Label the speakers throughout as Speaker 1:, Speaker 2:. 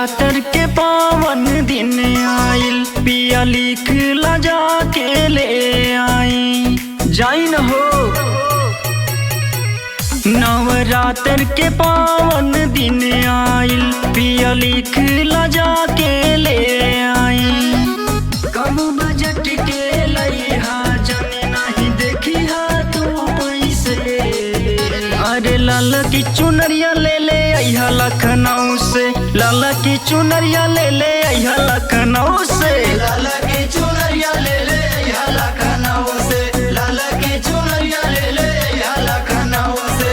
Speaker 1: नवरात्र के पावन दिन आइल, पिया लिख ला जाके ले आई जाई न हो। नवरात्र के पावन दिन आइल, पिया लिख ला जाके ले आई। कम बजट के लइहा जाने नहीं देखी हा तू पैसे। अरे लाला की चुनरिया ले ले आइहा लखनऊ से, लाला की चुनरिया ले ले आइहा लखनऊ से।
Speaker 2: लाला की चुनरिया ले ले आइहा लखनऊ से, लाला की चुनरिया ले ले आइहा लखनऊ से।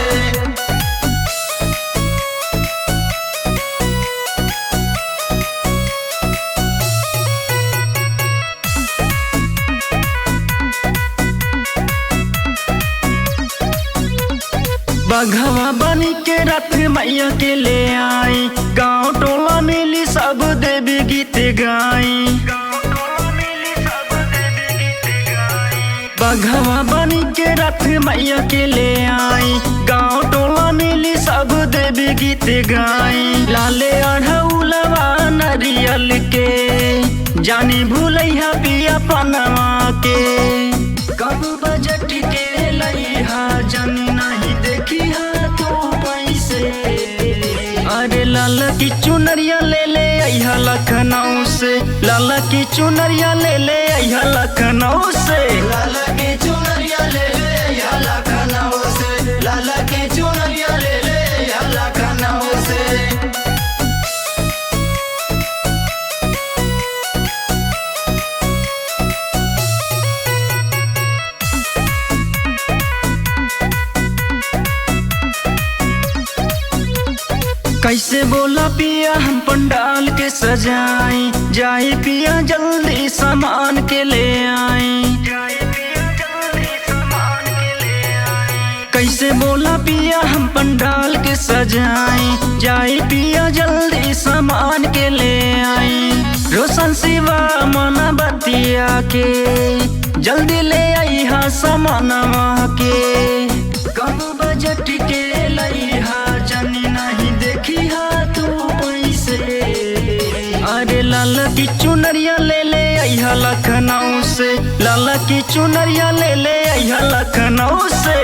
Speaker 1: बघवा बनी के रथ मैया के ले आई, गाँव टोला मिली सब देवी गीत गाई। बघवा बनी के रथ मैया के ले आई, गाँव टोला मिली सब देवी गीत गाई। लाले अढ़उलवा नरियल के जानी भूलैहा पिया पनवा के। कब बजट के लइहा जानी नहीं देखी हा तू पैसे। अरे लाला की चुनरिया ले ले आइहा लखनऊ से, लाला की चुनरिया ले ले आइहा लखनऊ से।
Speaker 2: लाला की चुनरिया ले ले आइहा लखनऊ से, लाला की चुनरिया ले ले आइहा लखनऊ से।
Speaker 1: कैसे बोला पिया हम पंडाल के सजाई, जाए पिया जल्दी सामान के ले आई। कैसे बोला पिया हम पंडाल के सजाई, जाए पिया जल्दी सामान के ले आई। रोशन शिवा मना बतिया के जल्दी ले आई हा सामानवा के। कम बजट के लइहा जानी नहीं देखी हा तू पैसे। अरे लाला की चुनरिया ले ले आइहा लखनऊ से, लाला की चुनरिया ले ले आइहा लखनऊ से।